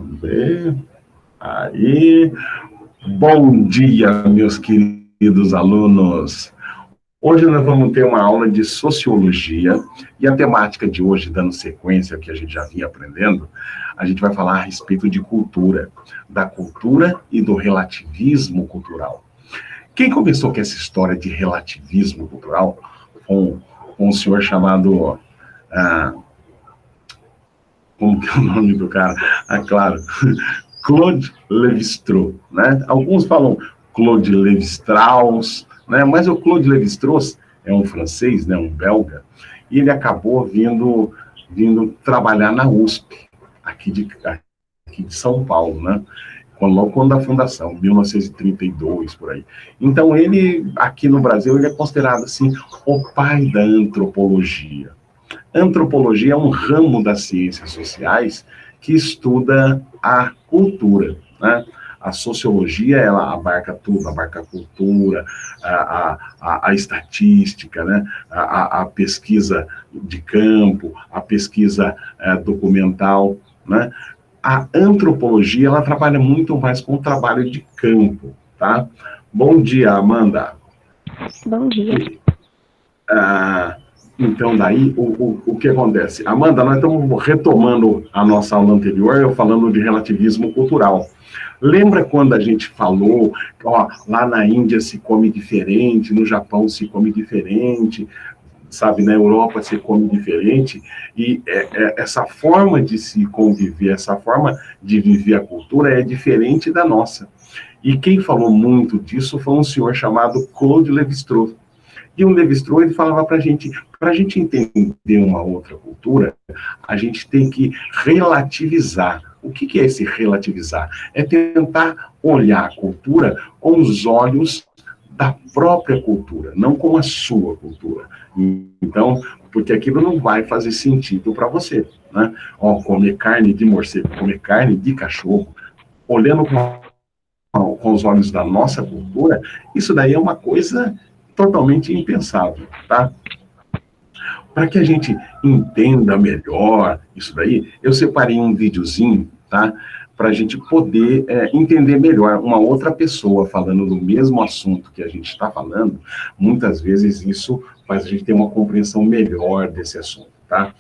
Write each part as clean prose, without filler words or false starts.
Vamos ver. Aí. Bom dia, meus queridos alunos. Hoje nós vamos ter uma aula de sociologia e a temática de hoje, dando sequência ao que a gente já vinha aprendendo, a gente vai falar a respeito de cultura, da cultura e do relativismo cultural. Quem começou com essa história de relativismo cultural com um senhor chamado... como que é o nome do cara? Claro, Claude Lévi-Strauss, né? Alguns falam Claude Lévi-Strauss, né? Mas o Claude Lévi-Strauss é um francês, né? Um belga, e ele acabou vindo trabalhar na USP, aqui de São Paulo, né? Logo quando a fundação, 1932, por aí. Então, ele, aqui no Brasil, ele é considerado, assim, o pai da antropologia. Antropologia é um ramo das ciências sociais que estuda a cultura, né? A sociologia, ela abarca tudo, abarca a cultura, a estatística, né? A pesquisa de campo, a pesquisa documental, né? A antropologia, ela trabalha muito mais com o trabalho de campo, tá? Bom dia, Amanda. Bom dia. Então, daí, o que acontece? Amanda, nós estamos retomando a nossa aula anterior, eu falando de relativismo cultural. Lembra quando a gente falou, ó, lá na Índia se come diferente, no Japão se come diferente, sabe, na Europa se come diferente, e essa forma de se conviver, essa forma de viver a cultura é diferente da nossa. E quem falou muito disso foi um senhor chamado Claude Lévi-Strauss. E o Lévi-Strauss, ele falava para a gente entender uma outra cultura, a gente tem que relativizar. O que é esse relativizar? É tentar olhar a cultura com os olhos da própria cultura, não com a sua cultura. Então, porque aquilo não vai fazer sentido para você, né? Ó, comer carne de morcego, comer carne de cachorro, olhando com os olhos da nossa cultura, isso daí é uma coisa totalmente impensável, tá? Para que a gente entenda melhor isso daí, eu separei um videozinho, tá? Para a gente poder entender melhor uma outra pessoa falando do mesmo assunto que a gente está falando. Muitas vezes isso faz a gente ter uma compreensão melhor desse assunto, tá?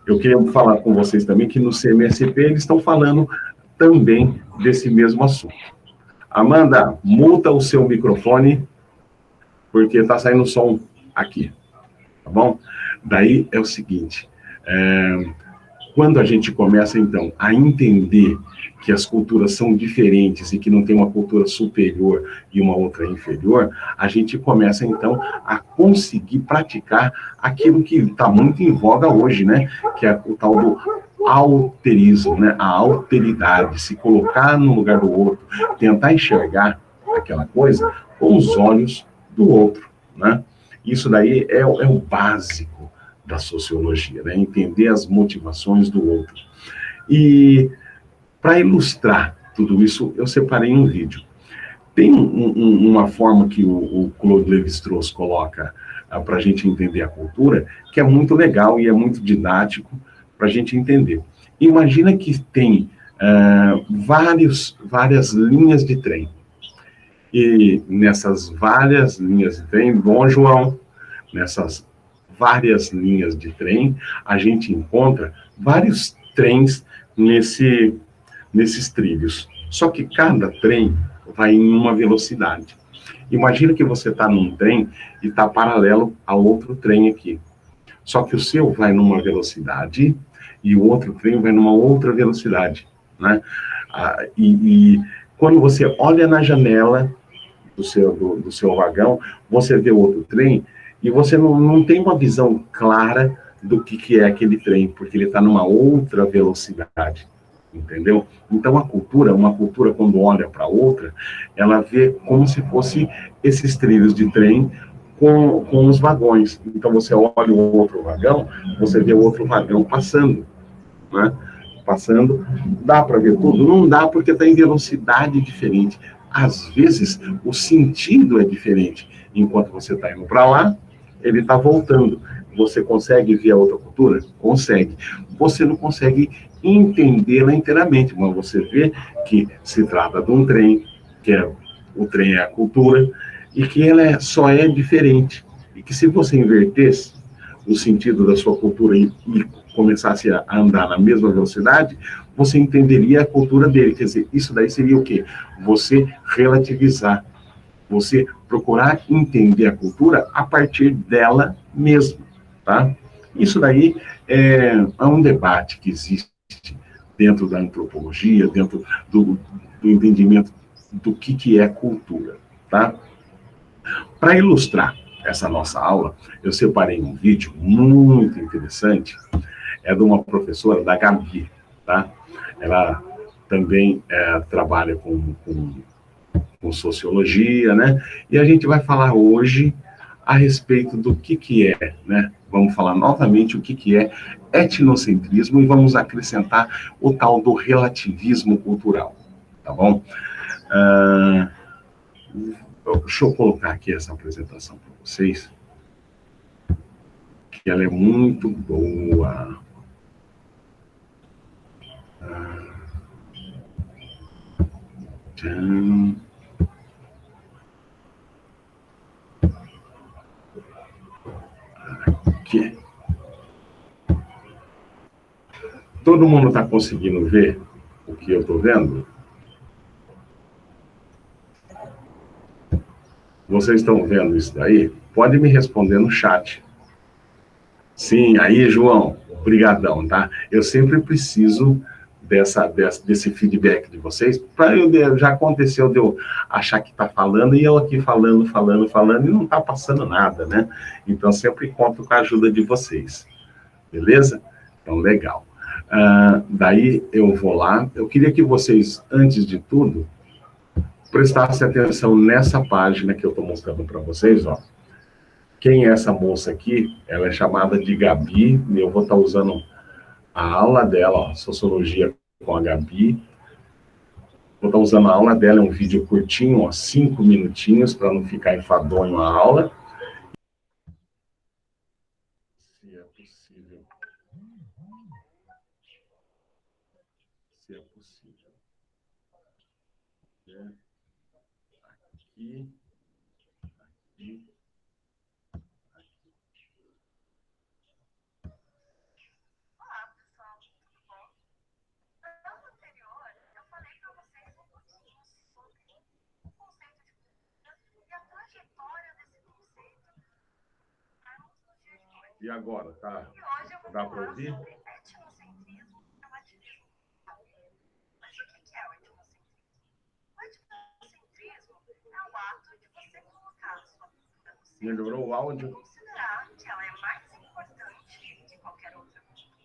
Eu queria falar com vocês também que no CMSP eles estão falando também desse mesmo assunto. Amanda, muta o seu microfone, porque está saindo som aqui, tá bom? Daí é o seguinte, quando a gente começa, então, a entender que as culturas são diferentes e que não tem uma cultura superior e uma outra inferior, a gente começa, então, a conseguir praticar aquilo que está muito em voga hoje, né? Que é o tal do alterismo, né? A alteridade, se colocar no lugar do outro, tentar enxergar aquela coisa com os olhos do outro, né? Isso daí é o básico da sociologia, né? Entender as motivações do outro. E para ilustrar tudo isso, eu separei um vídeo. Tem uma forma que o Claude Lévi-Strauss coloca para a gente entender a cultura, que é muito legal e é muito didático para a gente entender. Imagina que tem várias linhas de trem. E nessas várias linhas de trem, bom, João, nessas várias linhas de trem, a gente encontra vários trens nesses trilhos. Só que cada trem vai em uma velocidade. Imagina que você está num trem e está paralelo a outro trem aqui. Só que o seu vai numa velocidade e o outro trem vai numa outra velocidade, né? E quando você olha na janela do seu vagão, você vê outro trem e você não tem uma visão clara do que é aquele trem, porque ele está numa outra velocidade, entendeu? Então, uma cultura quando olha para outra, ela vê como se fosse esses trilhos de trem com os vagões. Então, você olha o outro vagão, você vê o outro vagão passando, né? Passando, dá para ver tudo? Não dá, porque está em velocidade diferente. Às vezes, o sentido é diferente. Enquanto você está indo para lá, ele está voltando. Você consegue ver a outra cultura? Consegue. Você não consegue entendê-la inteiramente, mas você vê que se trata de um trem, o trem é a cultura, e que só é diferente. E que se você invertesse o sentido da sua cultura e começasse a andar na mesma velocidade, você entenderia a cultura dele. Quer dizer, isso daí seria o quê? Você relativizar, você procurar entender a cultura a partir dela mesma, tá? Isso daí é um debate que existe dentro da antropologia, dentro do entendimento do que é cultura, tá? Para ilustrar essa nossa aula, eu separei um vídeo muito interessante, é de uma professora da Gabi, tá? Ela também trabalha com sociologia, né? E a gente vai falar hoje a respeito do que é, né? Vamos falar novamente o que é etnocentrismo e vamos acrescentar o tal do relativismo cultural, tá bom? Deixa eu colocar aqui essa apresentação para vocês, que ela é muito boa. Aqui. Todo mundo está conseguindo ver o que eu estou vendo? Vocês estão vendo isso daí? Pode me responder no chat. Sim, aí, João, brigadão, tá? Eu sempre preciso desse feedback de vocês, já aconteceu de eu achar que está falando e eu aqui falando e não está passando nada, né? Então, sempre conto com a ajuda de vocês, beleza? Então, legal. Daí, eu vou lá. Eu queria que vocês, antes de tudo, prestassem atenção nessa página que eu estou mostrando para vocês, ó. Quem é essa moça aqui? Ela é chamada de Gabi, e eu vou estar usando a aula dela, ó, Sociologia com a Gabi. Vou estar usando a aula dela, é um vídeo curtinho, ó, 5 minutinhos, para não ficar enfadonho a aula. Se é possível. Se é possível. Aqui. Aqui. E agora, tá? Dá para ouvir? Melhorou o áudio?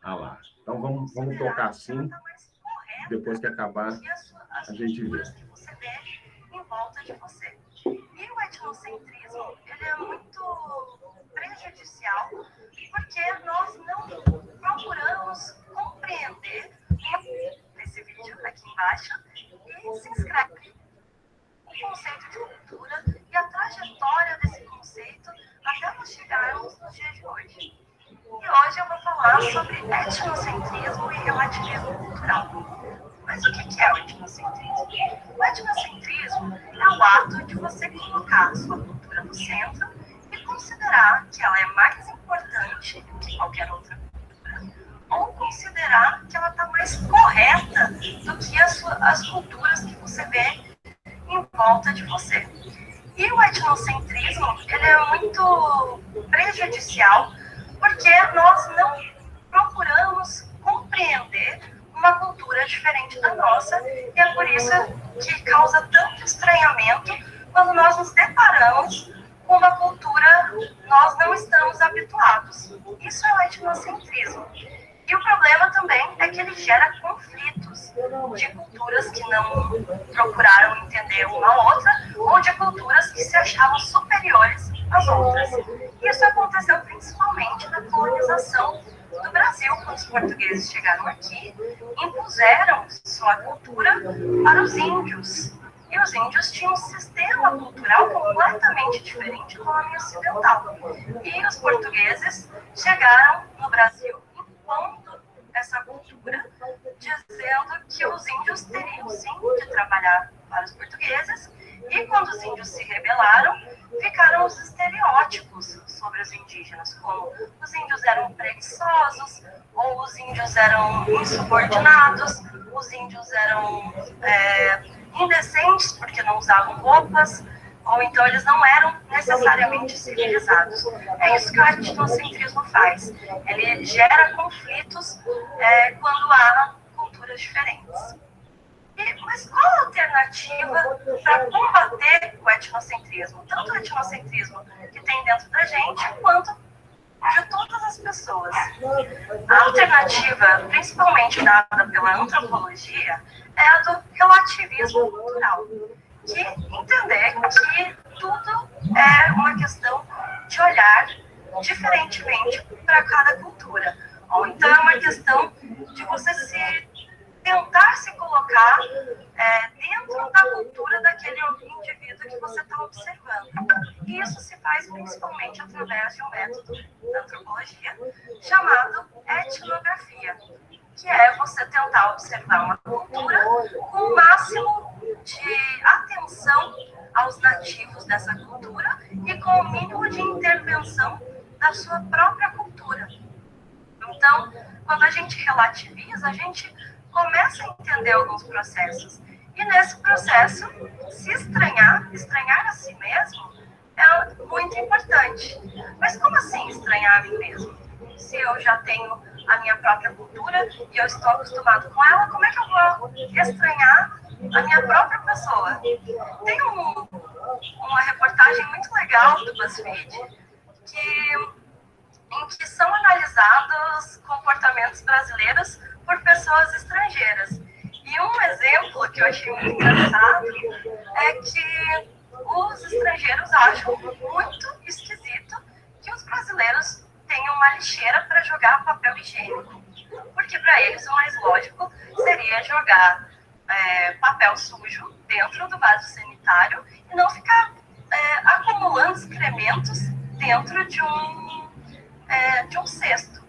Ah lá. Então vamos tocar assim. Depois que acabar, a gente vê. Em volta de você. E o etnocentrismo, ele é muito prejudicial, porque nós não procuramos compreender esse vídeo aqui embaixo e se inscreve o conceito de cultura e a trajetória desse conceito até nós chegarmos nos dias de hoje. E hoje eu vou falar sobre etnocentrismo e relativismo cultural. Mas o que é o etnocentrismo? O etnocentrismo é o ato de você colocar a sua cultura no centro e considerar que ela é mais importante do que qualquer outra cultura, ou considerar que ela está mais correta do que as culturas que você vê em volta de você. E o etnocentrismo, ele é muito prejudicial porque nós não procuramos compreender uma cultura diferente da nossa, e é por isso que causa tanto estranhamento quando nós nos deparamos com uma cultura que nós não estamos habituados. Isso é o etnocentrismo. E o problema também é que ele gera conflitos de culturas que não procuraram entender uma a outra, ou de culturas que se achavam superiores às outras. Isso aconteceu principalmente na colonização do Brasil, quando os portugueses chegaram aqui, impuseram sua cultura para os índios. E os índios tinham um sistema cultural completamente diferente do homem ocidental. E os portugueses chegaram no Brasil impondo essa cultura, dizendo que os índios teriam sim de trabalhar para os portugueses, e quando os índios se rebelaram, ficaram os estereótipos sobre os indígenas, como os índios eram preguiçosos, ou os índios eram insubordinados, os índios eram indecentes porque não usavam roupas, ou então eles não eram necessariamente civilizados. É isso que o etnocentrismo faz. Ele gera conflitos quando há culturas diferentes. Mas qual a alternativa para combater o etnocentrismo? Tanto o etnocentrismo que tem dentro da gente, quanto de todas as pessoas. A alternativa, principalmente dada pela antropologia, é a do relativismo cultural, que entender que tudo é uma questão de olhar diferentemente para cada cultura. Ou então é uma questão de você tentar se colocar dentro da cultura daquele indivíduo que você está observando. E isso se faz principalmente através de um método da antropologia chamado etnografia, que é você tentar observar uma cultura com o máximo de atenção aos nativos dessa cultura e com o mínimo de intervenção da sua própria cultura. Então, quando a gente relativiza, a gente começa a entender alguns processos. E nesse processo, se estranhar a si mesmo, é muito importante. Mas como assim estranhar a mim mesmo? Se eu já tenho a minha própria cultura e eu estou acostumado com ela, como é que eu vou estranhar a minha própria pessoa? Tem uma reportagem muito legal do BuzzFeed em que são analisados comportamentos brasileiros por pessoas estrangeiras. E um exemplo que eu achei muito engraçado é que os estrangeiros acham muito esquisito que os brasileiros tenham uma lixeira para jogar papel higiênico. Porque para eles o mais lógico seria jogar papel sujo dentro do vaso sanitário e não ficar acumulando excrementos dentro de um cesto.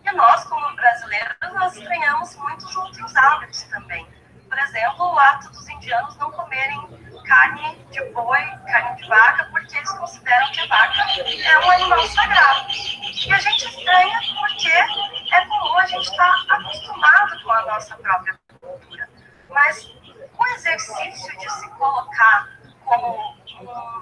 E nós, como brasileiros, nós estranhamos muitos outros hábitos também. Por exemplo, o ato dos indianos não comerem carne de boi, carne de vaca, porque eles consideram que a vaca é um animal sagrado. E a gente estranha porque é comum a gente estar acostumado com a nossa própria cultura. Mas o exercício de se colocar como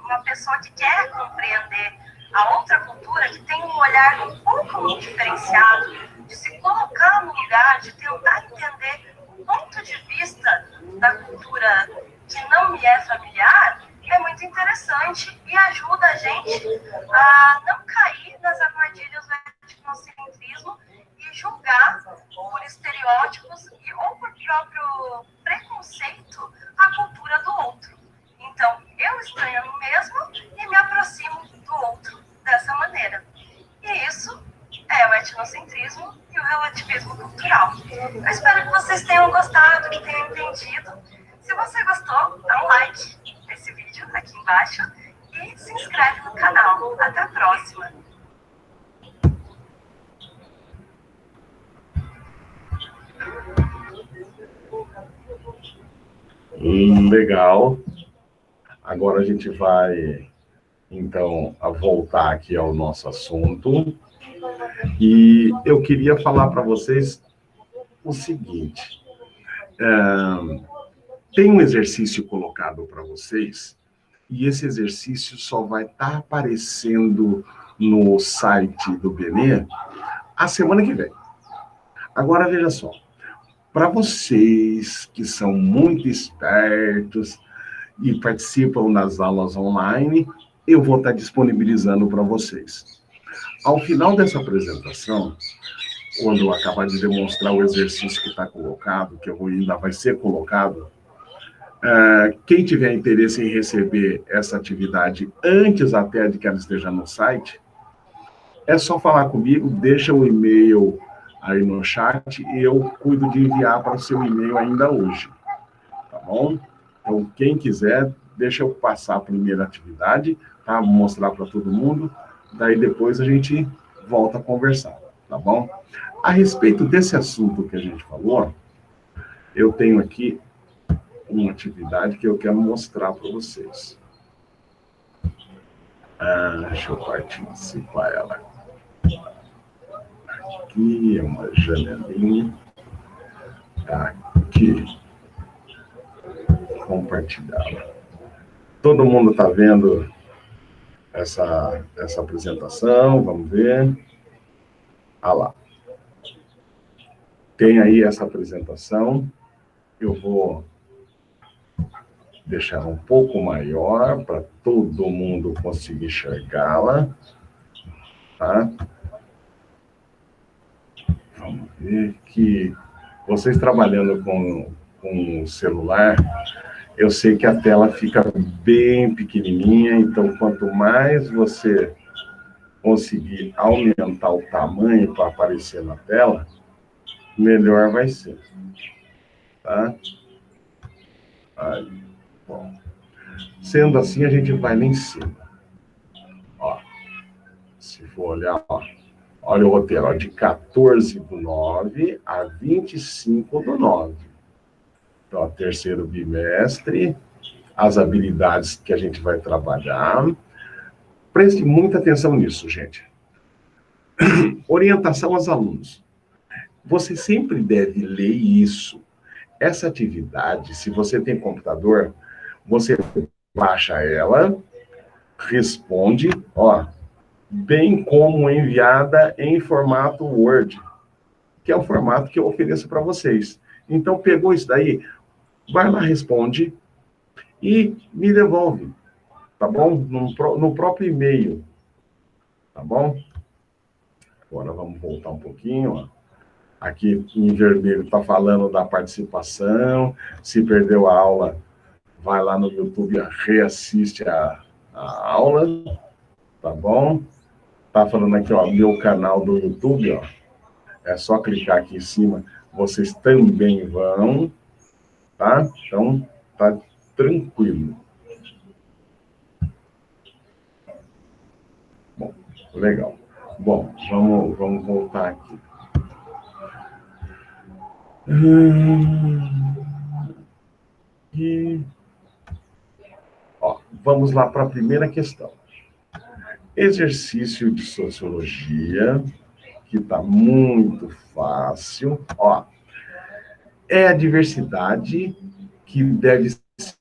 uma pessoa que quer compreender a outra cultura, que tem um olhar um pouco diferenciado, de se colocar no lugar, de tentar entender o ponto de vista da cultura que não me é familiar, é muito interessante e ajuda a gente a não cair nas armadilhas do etnocentrismo e julgar por estereótipos ou por próprio preconceito a cultura do outro. Então, eu estranho a mim mesmo e me aproximo do outro dessa maneira. E isso é o etnocentrismo e o relativismo cultural. Eu espero que vocês tenham gostado, que tenham entendido. Se você gostou, dá um like nesse vídeo aqui embaixo e se inscreve no canal. Até a próxima! Legal. Agora a gente vai, então, a voltar aqui ao nosso assunto. E eu queria falar para vocês o seguinte. Tem um exercício colocado para vocês, e esse exercício só vai estar aparecendo no site do Benê a semana que vem. Agora, veja só. Para vocês que são muito espertos e participam das aulas online, eu vou estar disponibilizando para vocês. Ao final dessa apresentação, quando eu acabar de demonstrar o exercício que está colocado, que ainda vai ser colocado, quem tiver interesse em receber essa atividade antes até de que ela esteja no site, é só falar comigo, deixa o e-mail aí no chat e eu cuido de enviar para o seu e-mail ainda hoje, tá bom? Então, quem quiser, deixa eu passar a primeira atividade, tá? Vou mostrar para todo mundo, daí depois a gente volta a conversar, tá bom? A respeito desse assunto que a gente falou, eu tenho aqui uma atividade que eu quero mostrar para vocês. Deixa eu participar ela. Aqui é uma janelinha. Aqui. Compartilhar. Todo mundo está vendo essa apresentação? Vamos ver. Ah lá. Tem aí essa apresentação. Eu vou deixar um pouco maior para todo mundo conseguir enxergá-la. Tá? Vamos ver que vocês trabalhando com o celular, eu sei que a tela fica bem pequenininha, então quanto mais você conseguir aumentar o tamanho para aparecer na tela, melhor vai ser. Tá? Aí, bom. Sendo assim, a gente vai lá em cima. Ó, se for olhar, ó, olha o roteiro, ó, de 14/9 a 25/9. Então, ó, terceiro bimestre, as habilidades que a gente vai trabalhar. Preste muita atenção nisso, gente. Orientação aos alunos. Você sempre deve ler isso. Essa atividade, se você tem computador, você baixa ela, responde, ó, bem como enviada em formato Word, que é o formato que eu ofereço para vocês. Então, pegou isso daí, vai lá, responde e me devolve, tá bom? No próprio e-mail, tá bom? Agora vamos voltar um pouquinho, ó. Aqui em vermelho está falando da participação. Se perdeu a aula, vai lá no YouTube, reassiste a aula, tá bom? Tá falando aqui, ó, meu canal do YouTube, ó. É só clicar aqui em cima, vocês também vão, tá? Então, tá tranquilo. Bom, legal. Bom, vamos voltar aqui. E, ó, vamos lá para a primeira questão. Exercício de sociologia, que está muito fácil. Ó, é a diversidade que deve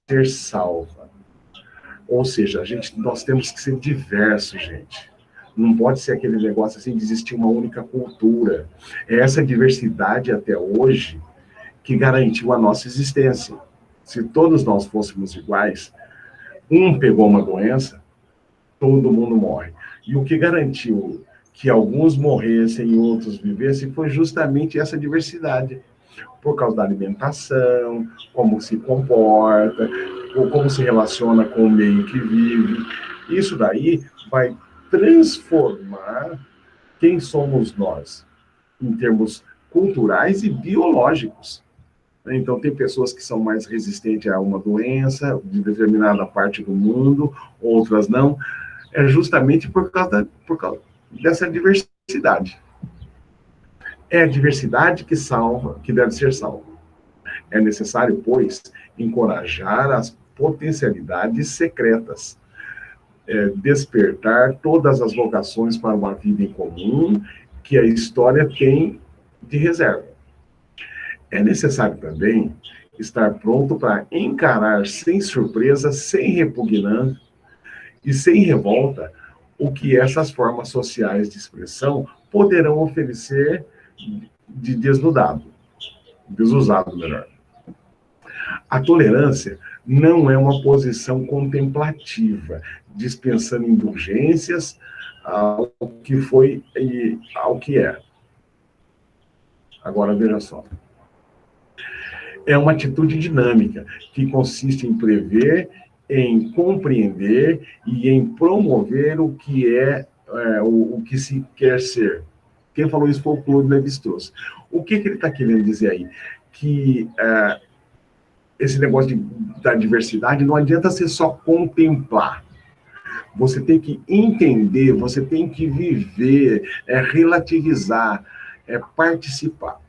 ser salva. Ou seja, nós temos que ser diversos, gente. Não pode ser aquele negócio assim de existir uma única cultura. É essa diversidade até hoje que garantiu a nossa existência. Se todos nós fôssemos iguais, um pegou uma doença, todo mundo morre. E o que garantiu que alguns morressem e outros vivessem foi justamente essa diversidade. Por causa da alimentação, como se comporta, ou como se relaciona com o meio que vive. Isso daí vai transformar quem somos nós, em termos culturais e biológicos. Então, tem pessoas que são mais resistentes a uma doença de determinada parte do mundo, outras não. É justamente por causa dessa diversidade. É a diversidade que salva, que deve ser salva. É necessário, pois, encorajar as potencialidades secretas, despertar todas as vocações para uma vida em comum que a história tem de reserva. É necessário também estar pronto para encarar sem surpresa, sem repugnância e sem revolta o que essas formas sociais de expressão poderão oferecer de desusado melhor. A tolerância não é uma posição contemplativa, dispensando indulgências ao que foi e ao que é. Agora, veja só. É uma atitude dinâmica, que consiste em prever, em compreender e em promover o que o que se quer ser. Quem falou isso foi o Claude Lévi-Strauss. O que ele está querendo dizer aí? Que esse negócio da diversidade, não adianta você só contemplar. Você tem que entender, você tem que viver, relativizar, participar.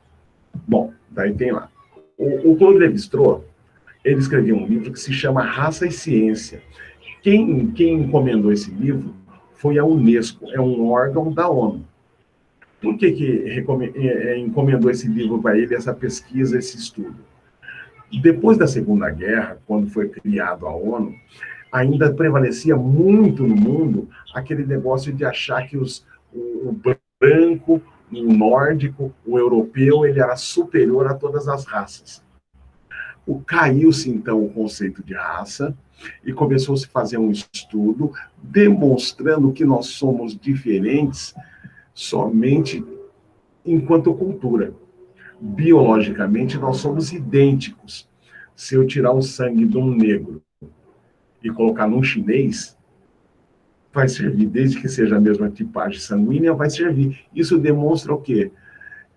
Bom, daí tem lá. O Claude Lévi-Strauss, ele escreveu um livro que se chama Raça e Ciência. Quem encomendou esse livro foi a Unesco, é um órgão da ONU. Por que encomendou esse livro para ele, essa pesquisa, esse estudo? Depois da Segunda Guerra, quando foi criado a ONU, ainda prevalecia muito no mundo aquele negócio de achar que o branco, o nórdico, o europeu, ele era superior a todas as raças. Caiu-se, então, o conceito de raça e começou-se a fazer um estudo demonstrando que nós somos diferentes somente enquanto cultura. Biologicamente, nós somos idênticos. Se eu tirar o sangue de um negro e colocar num chinês, vai servir, desde que seja a mesma tipagem sanguínea, vai servir. Isso demonstra o quê?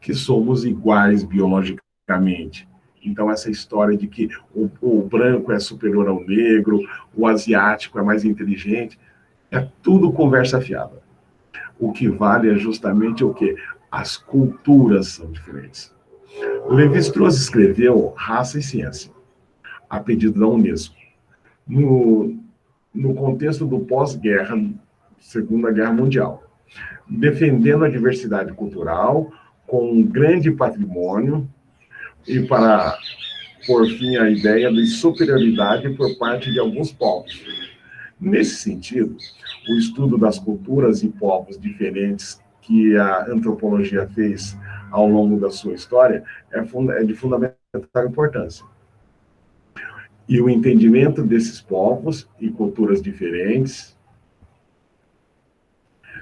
Que somos iguais biologicamente. Então, essa história de que o branco é superior ao negro, o asiático é mais inteligente, é tudo conversa fiada. O que vale é justamente o quê? As culturas são diferentes. Lévi-Strauss escreveu Raça e Ciência, a pedido da Unesco, no contexto do pós-guerra, Segunda Guerra Mundial, defendendo a diversidade cultural com um grande patrimônio e para, por fim, a ideia de superioridade por parte de alguns povos. Nesse sentido, o estudo das culturas e povos diferentes que a antropologia fez ao longo da sua história é de fundamental importância. E o entendimento desses povos e culturas diferentes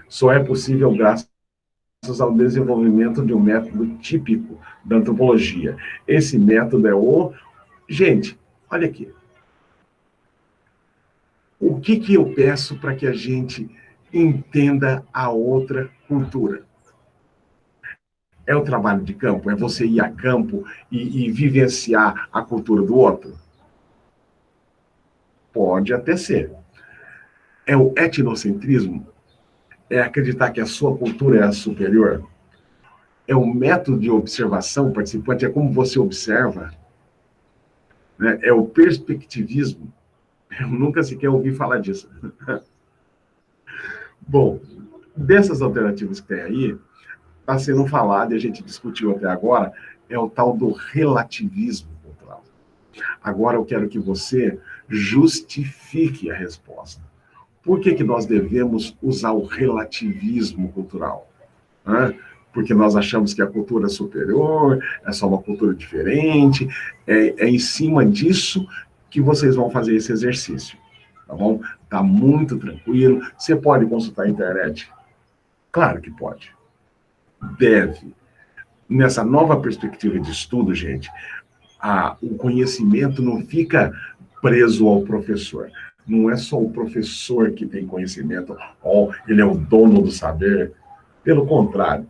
só é possível graças ao desenvolvimento de um método típico da antropologia. Esse método é o... Gente, olha aqui. O que eu peço para que a gente entenda a outra cultura? É o trabalho de campo? É você ir a campo e vivenciar a cultura do outro? Pode até ser. É o etnocentrismo? É acreditar que a sua cultura é a superior? É o método de observação participante? É como você observa? Né? É o perspectivismo? Eu nunca sequer ouvi falar disso. Bom, dessas alternativas que tem aí, está sendo falado, e a gente discutiu até agora, é o tal do relativismo cultural. Agora eu quero que você justifique a resposta. Por que nós devemos usar o relativismo cultural? Porque nós achamos que a cultura é superior, é só uma cultura diferente, é em cima disso que vocês vão fazer esse exercício, tá bom? Tá muito tranquilo. Você pode consultar a internet? Claro que pode. Deve. Nessa nova perspectiva de estudo, gente, o conhecimento não fica preso ao professor. Não é só o professor que tem conhecimento, ele é o dono do saber. Pelo contrário,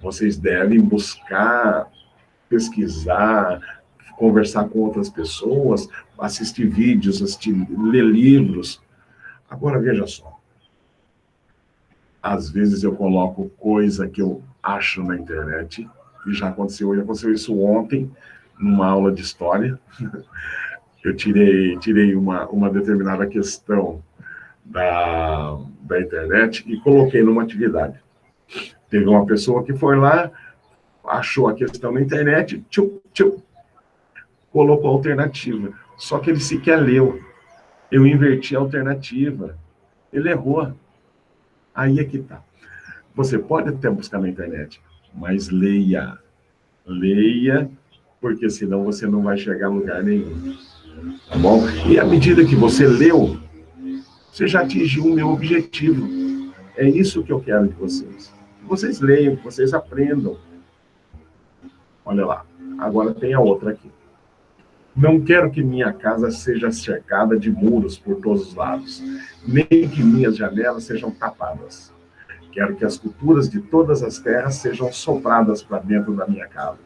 vocês devem buscar, pesquisar, conversar com outras pessoas, assistir vídeos, ler livros. Agora, veja só. Às vezes eu coloco coisa que eu acho na internet, e já aconteceu isso ontem, numa aula de história. Eu tirei uma determinada questão da internet e coloquei numa atividade. Teve uma pessoa que foi lá, achou a questão na internet, colocou a alternativa. Só que ele sequer leu. Eu inverti a alternativa. Ele errou. Aí é que tá. Você pode até buscar na internet, mas leia. Leia, porque senão você não vai chegar a lugar nenhum. Tá bom? E à medida que você leu, você já atingiu o meu objetivo. É isso que eu quero de vocês. Que vocês leiam, que vocês aprendam. Olha lá. Agora tem a outra aqui. Não quero que minha casa seja cercada de muros por todos os lados, nem que minhas janelas sejam tapadas. Quero que as culturas de todas as terras sejam sopradas para dentro da minha casa,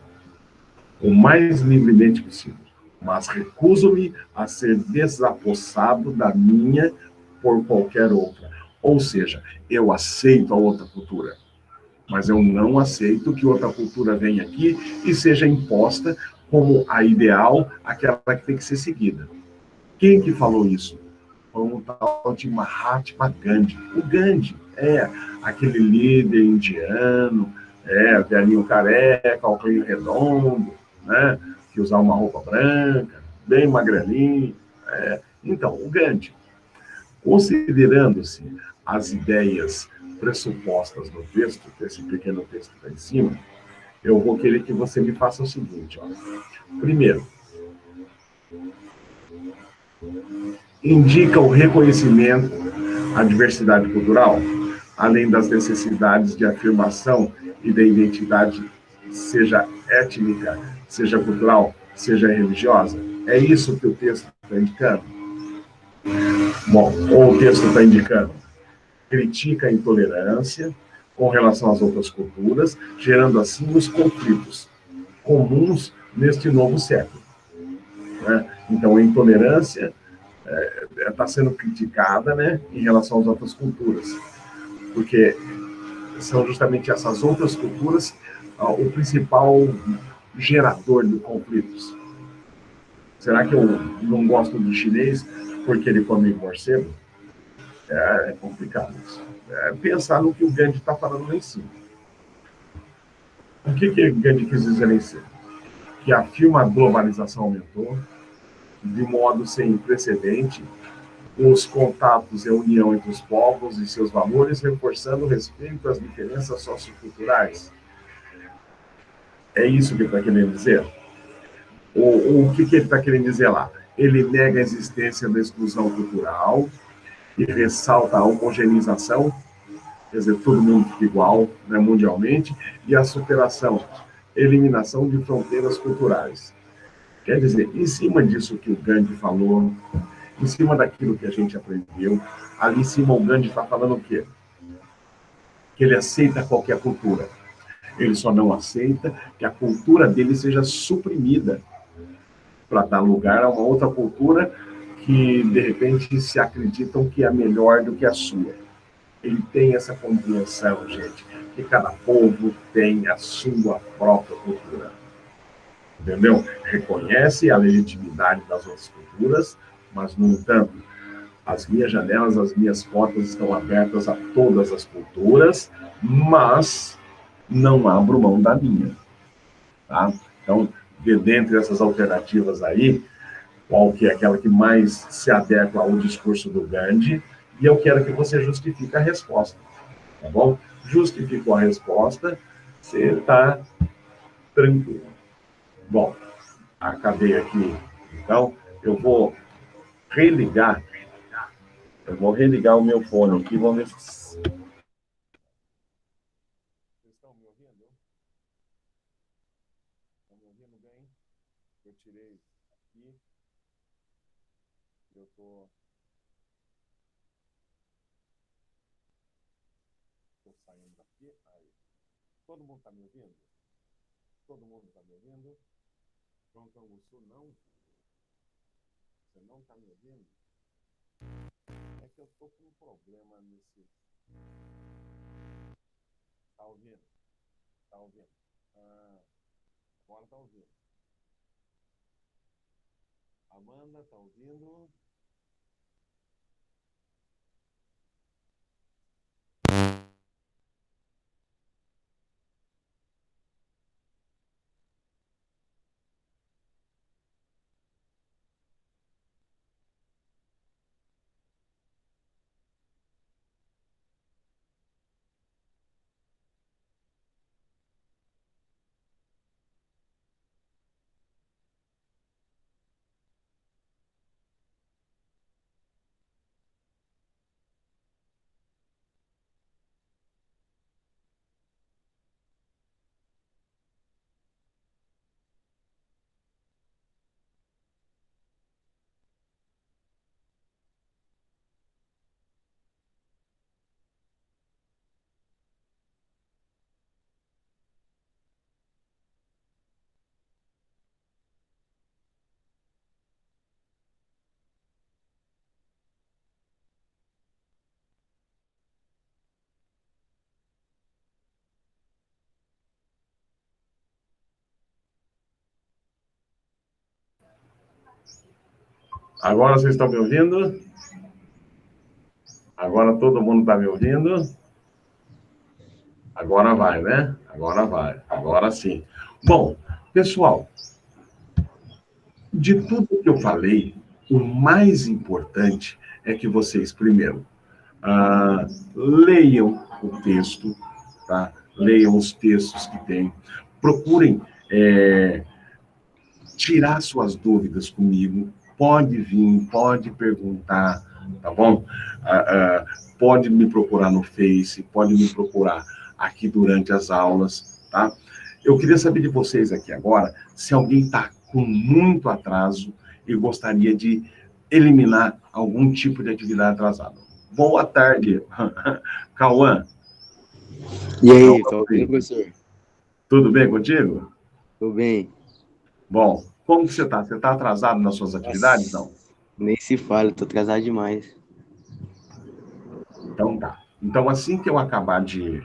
o mais livremente possível. mas recuso-me a ser desapossado da minha por qualquer outra. Ou seja, eu aceito a outra cultura, mas eu não aceito que outra cultura venha aqui e seja imposta como a ideal, aquela que tem que ser seguida. Quem que falou isso? Foi um tal de Mahatma Gandhi. O Gandhi é aquele líder indiano, velhinho careca, óculos redondo, né? Que usava uma roupa branca, bem magrelinho. Então, o Gandhi, considerando-se as ideias pressupostas no texto, esse pequeno texto que está em cima, eu vou querer que você me faça o seguinte. Ó. Primeiro, indica o reconhecimento à diversidade cultural, além das necessidades de afirmação e da identidade, seja étnica, seja cultural, seja religiosa. É isso que o texto está indicando? Bom, ou o texto está indicando critica a intolerância com relação às outras culturas, gerando assim os conflitos comuns neste novo século. Né? Então, a intolerância está sendo criticada, né, em relação às outras culturas, porque são justamente essas outras culturas o principal gerador de conflitos. Será que eu não gosto do chinês porque ele come morcego? É complicado isso. Pensar no que o Gandhi está falando lá em cima. O que o Gandhi quis dizer lá em cima? Que afirma a globalização aumentou de modo sem precedente, os contatos e a união entre os povos e seus valores, reforçando o respeito às diferenças socioculturais. É isso que ele está querendo dizer? O que ele está querendo dizer lá? Ele nega a existência da exclusão cultural e ressalta a homogeneização, quer dizer, todo mundo fica igual, né, mundialmente, e a superação, eliminação de fronteiras culturais. Quer dizer, em cima disso que o Gandhi falou, em cima daquilo que a gente aprendeu, ali em cima o Gandhi está falando o quê? Que ele aceita qualquer cultura. Ele só não aceita que a cultura dele seja suprimida para dar lugar a uma outra cultura que, de repente, se acreditam que é melhor do que a sua. Ele tem essa compreensão, gente, que cada povo tem a sua própria cultura. Entendeu? Reconhece a legitimidade das outras culturas, mas, no entanto, as minhas janelas, as minhas portas estão abertas a todas as culturas, mas não abro mão da minha. Tá? Então, dentre essas alternativas aí, qual que é aquela que mais se adequa ao discurso do Gandhi, e eu quero que você justifique a resposta, tá bom? Justificou a resposta, você está tranquilo. Bom, acabei aqui. Então, eu vou religar, o meu fone aqui, vamos ver se... Vocês estão me ouvindo? Estão me ouvindo bem? Eu tirei aqui, eu estou saindo daqui, aí. Todo mundo está me ouvindo? Todo mundo está me ouvindo? João Canguçu, não? Você não está me ouvindo? É que eu estou com um problema nesse... Está ouvindo? Está ouvindo? Agora está ouvindo. Amanda, está ouvindo? Agora vocês estão me ouvindo? Agora todo mundo está me ouvindo? Agora vai, né? Agora vai. Agora sim. Bom, pessoal, de tudo que eu falei, o mais importante é que vocês, primeiro, leiam o texto, tá? Leiam os textos que tem. Procurem tirar suas dúvidas comigo. Pode vir, pode perguntar, tá bom? Pode me procurar no Face, pode me procurar aqui durante as aulas, tá? Eu queria saber de vocês aqui agora, se alguém está com muito atraso e gostaria de eliminar algum tipo de atividade atrasada. Boa tarde, Cauã. E aí, tá ouvindo, professor? Tudo bem contigo? Tudo bem. Bom, como que você está? Você está atrasado nas suas atividades, não? Nem se fala, tô atrasado demais. Então tá. Então, assim que eu acabar de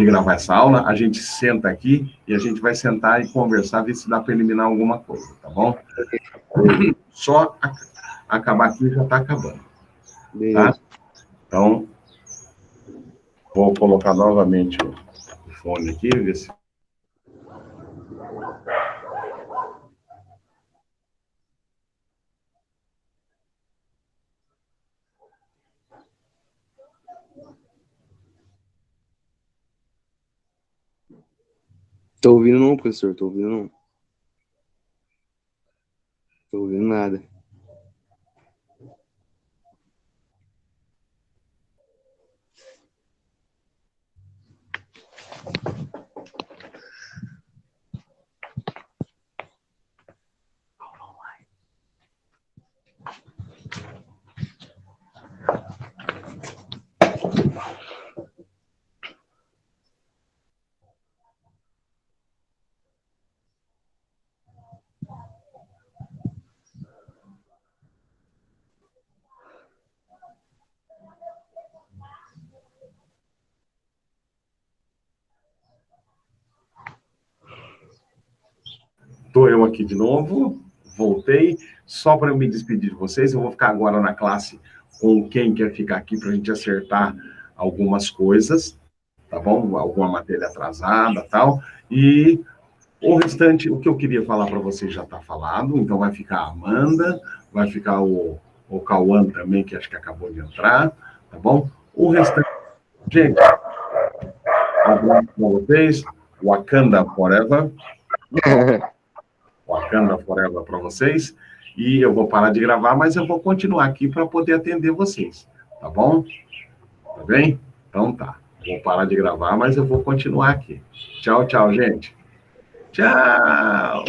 gravar essa aula, a gente senta aqui e a gente vai sentar e conversar, ver se dá para eliminar alguma coisa, tá bom? Só acabar aqui já está acabando. Tá? Então, vou colocar novamente o fone aqui, ver se... Tô ouvindo não, professor, tô ouvindo não. Tô ouvindo nada. Estou eu aqui de novo, voltei. Só para eu me despedir de vocês, eu vou ficar agora na classe com quem quer ficar aqui para a gente acertar algumas coisas, tá bom? Alguma matéria atrasada e tal. E o restante, o que eu queria falar para vocês já está falado, então vai ficar a Amanda, vai ficar o Cauã também, que acho que acabou de entrar, tá bom? O restante, gente, abraço para vocês, Wakanda Forever. Wakanda Forever para vocês, e eu vou parar de gravar, mas eu vou continuar aqui para poder atender vocês, tá bom? Tá bem? Então tá, vou parar de gravar, mas eu vou continuar aqui. Tchau, tchau, gente. Tchau!